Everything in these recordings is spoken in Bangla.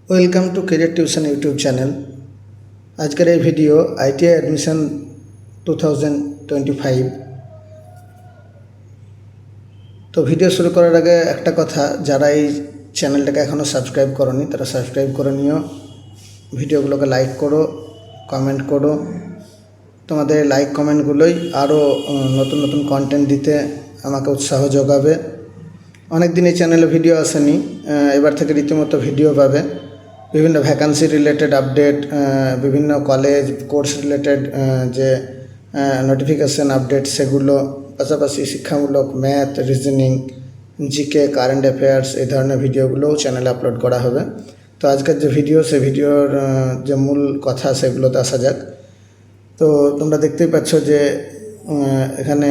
Welcome to career tuition YouTube channel. আজকের এই ভিডিও আইটিআই অ্যাডমিশন 2025। তো ভিডিও শুরু করার আগে একটা কথা, যারা এই চ্যানেলটাকে এখনও সাবস্ক্রাইব করনি তারা সাবস্ক্রাইব করে নিও, ভিডিওগুলোকে লাইক করো, কমেন্ট করো। তোমাদের লাইক কমেন্টগুলোই আরও নতুন নতুন কন্টেন্ট দিতে আমাকে উৎসাহ যোগাবে। অনেক দিন এই চ্যানেলে ভিডিও আসেনি, এবার থেকে রীতিমতো ভিডিও পাবে। বিভিন্ন ভ্যাকান্সি রিলেটেড আপডেট, বিভিন্ন কলেজ কোর্স রিলেটেড যে নোটিফিকেশান আপডেট সেগুলো, পাশাপাশি শিক্ষামূলক math, reasoning, GK, current affairs এই ধরনের ভিডিওগুলোও চ্যানেলে আপলোড করা হবে। তো আজকের যে ভিডিও, সে ভিডিওর যে মূল কথা সেগুলোতে আসা যাক। তো তোমরা দেখতেই পাচ্ছ যে এখানে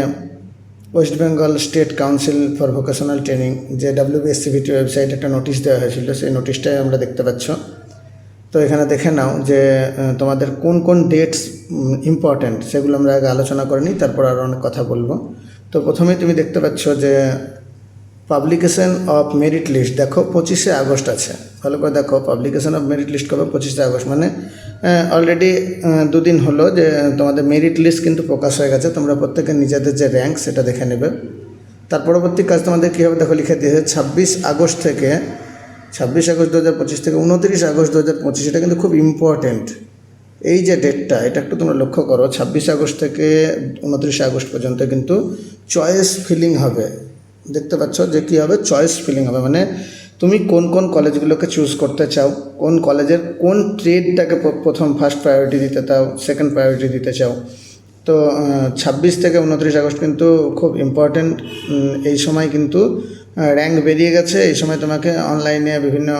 West Bengal state council for vocational training যে WBSCVT ওয়েবসাইট একটা নোটিশ দেওয়া হয়েছিল, সেই নোটিশটাই আমরা দেখতে পাচ্ছ। তো এখানে দেখে নাও যে তোমাদের কোন কোন ডেটস ইম্পর্ট্যান্ট সেগুলো আমরা আগে আলোচনা করে নিই, তারপর আরও অনেক কথা বলবো। তো প্রথমেই তুমি দেখতে পাচ্ছ যে পাবলিকেশন অফ মেরিট লিস্ট, দেখো 25শে আগস্ট আছে। ভালো করে দেখো, পাবলিকেশন অফ মেরিট লিস্ট কবে? 25শে আগস্ট, মানে অলরেডি দুদিন হলো যে তোমাদের মেরিট লিস্ট কিন্তু প্রকাশ হয়ে গেছে। তোমরা প্রত্যেকে নিজেদের যে র্যাঙ্ক সেটা দেখে নেবে। তার পরবর্তী কাজ তোমাদের কী হবে দেখো, লিখে দিয়েছে 26 আগস্ট 2025 থেকে 29 আগস্ট 2025। এটা কিন্তু খুব ইম্পর্টেন্ট, এই যে ডেটটা, এটা একটু তোমরা লক্ষ্য করো। 26 আগস্ট থেকে 29 আগস্ট পর্যন্ত কিন্তু চয়েস ফিলিং হবে। দেখতে পাচ্ছ যে কী হবে, চয়েস ফিলিং হবে, মানে তুমি কোন কোন কলেজগুলোকে চুজ করতে চাও, কোন কলেজের কোন ট্রেডটাকে প্রথম ফার্স্ট প্রায়োরিটি দিতে চাও, সেকেন্ড প্রায়োরিটি দিতে চাও। তো 26 থেকে 29 আগস্ট কিন্তু খুব ইম্পর্ট্যান্ট। এই সময় কিন্তু র্যাঙ্ক বেরিয়ে গেছে। এই সময় তোমাকে অনলাইনে বিভিন্ন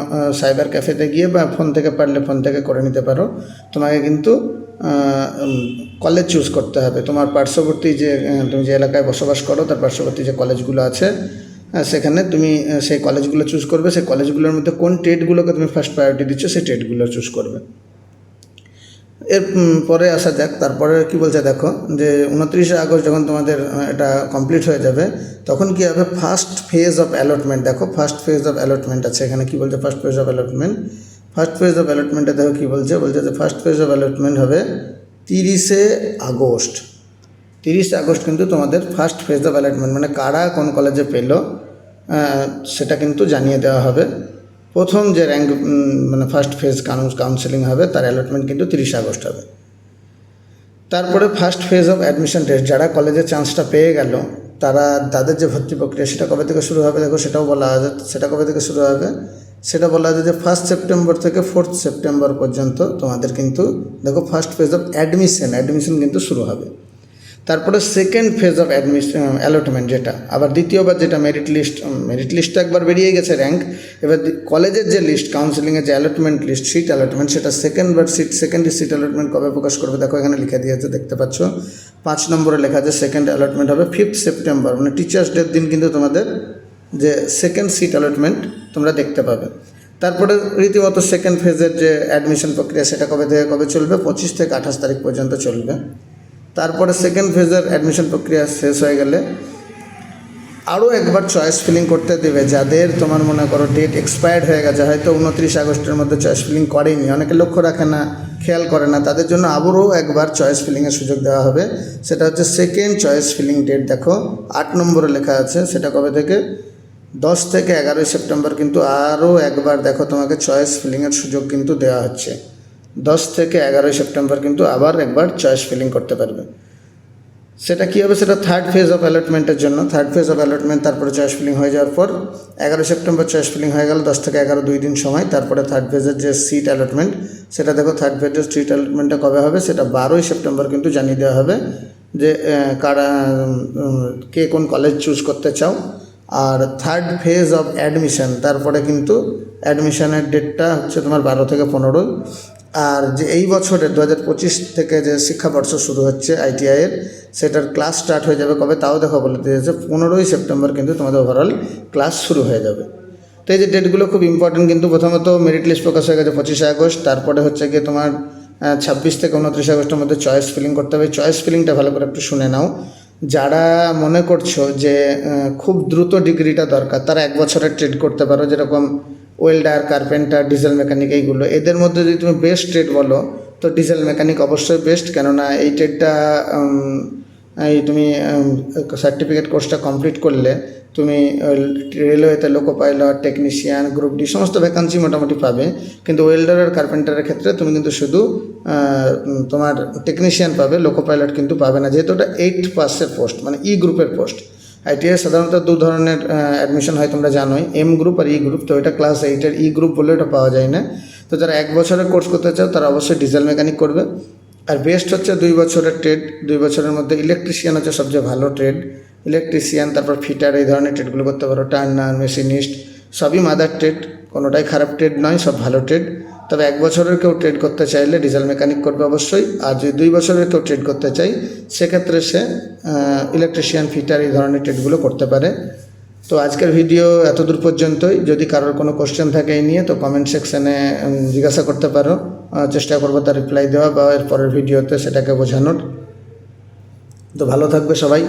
সাইবার ক্যাফেতে গিয়ে বা ফোন থেকে পারলে ফোন থেকে করে নিতে পারো। তোমাকে কিন্তু কলেজ চুজ করতে হবে। তোমার পার্শ্ববর্তী যে তুমি যে এলাকায় বসবাস করো তার পার্শ্ববর্তী যে কলেজগুলো আছে সেখানে তুমি সেই কলেজগুলো চুজ করবে। সেই কলেজগুলোর মধ্যে কোন ট্রেডগুলোকে তুমি ফার্স্ট প্রায়োরিটি দিচ্ছ সেই ট্রেডগুলো চুজ করবে। এর পরে আসা যাক, তারপরে কি বলছে দেখো, যে 29শে আগস্ট যখন তোমাদের এটা কমপ্লিট হয়ে যাবে তখন কি হবে, ফার্স্ট ফেজ অফ অ্যালটমেন্ট। দেখো ফার্স্ট ফেজ অফ অ্যালটমেন্ট আছে এখানে। কি বলছে first phase of allotment? First phase of অ্যালটমেন্টে দেখো কী বলছে যে ফার্স্ট ফেজ অফ অ্যালটমেন্ট হবে 30শে আগস্ট। 30 আগস্ট কিন্তু তোমাদের ফার্স্ট ফেজ অফ অ্যালটমেন্ট, মানে কারা কোন কলেজে পেলো সেটা কিন্তু জানিয়ে দেওয়া হবে। প্রথম যে র্যাঙ্ক মানে ফার্স্ট ফেজ কাউন্সেলিং হবে তার অ্যালটমেন্ট কিন্তু 30 আগস্ট হবে। তারপরে first phase of admission test, যারা কলেজের চান্সটা পেয়ে গেল তাদের যে ভর্তি প্রক্রিয়া সেটা কবে থেকে শুরু হবে দেখো, সেটাও বলা আছে। সেটা কবে থেকে শুরু হবে সেটা বলা আছে যে 1 সেপ্টেম্বর থেকে 4 সেপ্টেম্বর পর্যন্ত তোমাদের কিন্তু দেখো ফার্স্ট ফেজ অফ অ্যাডমিশন কিন্তু শুরু হবে। তারপরে সেকেন্ড ফেজ অফ অ্যালটমেন্ট, যেটা আবার দ্বিতীয়বার, যেটা মেরিট লিস্টটা একবার বেরিয়ে গেছে র্যাঙ্ক, এবার কলেজের যে লিস্ট, কাউন্সিলিংয়ের যে অ্যালটমেন্ট লিস্ট, সিট অ্যালটমেন্ট, সেটা সেকেন্ড সিট অ্যালটমেন্ট কবে প্রকাশ করবে দেখো এখানে লিখে দিয়েছে, দেখতে পাচ্ছ 5 নম্বরে লেখা আছে সেকেন্ড অ্যালটমেন্ট হবে 5 সেপ্টেম্বর, মানে টিচার্স ডের দিন কিন্তু তোমাদের যে সেকেন্ড সিট অ্যালটমেন্ট তোমরা দেখতে পাবে। তারপরে রীতিমতো সেকেন্ড ফেজের যে অ্যাডমিশন প্রক্রিয়া সেটা কবে থেকে কবে চলবে, 25 থেকে 28 তারিখ পর্যন্ত চলবে। তারপরে সেকেন্ড ফেজের অ্যাডমিশন প্রক্রিয়া শেষ হয়ে গেলে আরও একবার চয়েস ফিলিং করতে দেবে। যাদের তোমার মনে করো ডেট এক্সপায়ার্ড হয়ে গেছে, হয়তো 29 আগস্টের মধ্যে চয়েস ফিলিং করেনি, অনেকে লক্ষ্য রাখে না, খেয়াল করে না, তাদের জন্য আবারও একবার চয়েস ফিলিংয়ের সুযোগ দেওয়া হবে। সেটা হচ্ছে সেকেন্ড চয়েস ফিলিং ডেট, দেখো 8 নম্বরে লেখা আছে, সেটা কবে থেকে 10 থেকে 11 সেপ্টেম্বর কিন্তু আরও একবার দেখো তোমাকে চয়েস ফিলিংয়ের সুযোগ কিন্তু দেওয়া হচ্ছে। 10 থেকে 11 সেপ্টেম্বর কিন্তু আবার একবার চয়েস ফিলিং করতে পারবে। সেটা কী হবে, সেটা থার্ড ফেজ অফ অ্যালটমেন্টের জন্য। থার্ড ফেজ অফ অ্যালটমেন্ট, তারপরে চয়েস ফিলিং হয়ে যাওয়ার পর 11 সেপ্টেম্বর চয়েস ফিলিং হয়ে গেল, 10 থেকে 11 2 দিন সময়। তারপরে থার্ড ফেজের যে সিট অ্যালটমেন্ট, সেটা দেখো থার্ড ফেজের সিট অ্যালটমেন্টটা কবে হবে, সেটা 12 সেপ্টেম্বর কিন্তু জানিয়ে দেওয়া হবে যে কারা কে কোন কলেজ চুজ করতে চাও। আর থার্ড ফেজ অফ অ্যাডমিশন, তারপরে কিন্তু অ্যাডমিশনের ডেটটা হচ্ছে তোমার 12 থেকে 15। আর যে এই বছরের 2025 থেকে যে শিক্ষাবর্ষ শুরু হচ্ছে আইটিআইয়ের, সেটার ক্লাস স্টার্ট হয়ে যাবে কবে তাও দেখো বলে দিয়েছে, 15 সেপ্টেম্বর কিন্তু তোমাদের ওভারঅল ক্লাস শুরু হয়ে যাবে। তো এই যে ডেটগুলো খুব ইম্পর্টেন্ট কিন্তু। প্রথমত মেরিট লিস্ট প্রকাশ হয়ে গেছে 25 আগস্ট, তারপরে হচ্ছে গিয়ে তোমার 26 থেকে 29 আগস্টের মধ্যে চয়েস ফিলিং করতে হবে। চয়েস ফিলিংটা ভালো করে একটু শুনে নাও। যারা মনে করছো যে খুব দ্রুত ডিগ্রিটা দরকার, তারা 1 বছরের ট্রেড করতে পারো, যেরকম ওয়েল্ডার, কার্পেন্টার, ডিজেল মেকানিক, এইগুলো এদের মধ্যে যদি তুমি বেস্ট ট্রেড বলো তো ডিজেল মেকানিক অবশ্যই বেস্ট। কেননা এই ট্রেডটা এই তুমি সার্টিফিকেট কোর্সটা কমপ্লিট করলে তুমি রেলওয়েতে loco pilot, technician, group D সমস্ত ভ্যাকান্সি মোটামুটি পাবে। কিন্তু ওয়েল্ডার আর কার্পেন্টারের ক্ষেত্রে তুমি কিন্তু শুধু তোমার টেকনিশিয়ান পাবে, লোকো পাইলট কিন্তু পাবে না, যেহেতু ওটা 8 পাসের পোস্ট, মানে ই গ্রুপের পোস্ট। আইটিআই সাধারণত দু ধরনের অ্যাডমিশন হয়, তোমরা জানোই, এম গ্রুপ আর ই গ্রুপ। তো এটা ক্লাস 8-এর ই গ্রুপ বলে এটা পাওয়া যায় না। তো যারা 1 বছরের কোর্স করতে চাও তারা অবশ্যই ডিজেল মেকানিক করবে। আর বেস্ট হচ্ছে 2 বছরের ট্রেড। 2 বছরের মধ্যে ইলেকট্রিশিয়ান হচ্ছে সবচেয়ে ভালো ট্রেড। ইলেকট্রিশিয়ান, তারপর ফিটার, এই ধরনের ট্রেডগুলো করতে পারো। টার্নার, মেশিনিস্ট, সবই মাদার ট্রেড, কোনোটাই খারাপ ট্রেড নয়, সব ভালো ট্রেড। তবে 1 বছরের কেউ ট্রেড করতে চাইলে ডিজেল মেকানিক করবে অবশ্যই। আর যদি 2 বছরের কেউ ট্রেড করতে চাই সেক্ষেত্রে সে ইলেকট্রিশিয়ান, ফিটার এই ধরনের ট্রেডগুলো করতে পারে। তো আজকের ভিডিও এতদূর পর্যন্তই। যদি কারোর কোনো কোশ্চেন থাকে এই নিয়ে তো কমেন্ট সেকশানে জিজ্ঞাসা করতে পারো, চেষ্টা করবো তার রিপ্লাই দেওয়া বা এর পরের ভিডিওতে সেটাকে বোঝানোর। তো ভালো থাকবে সবাই।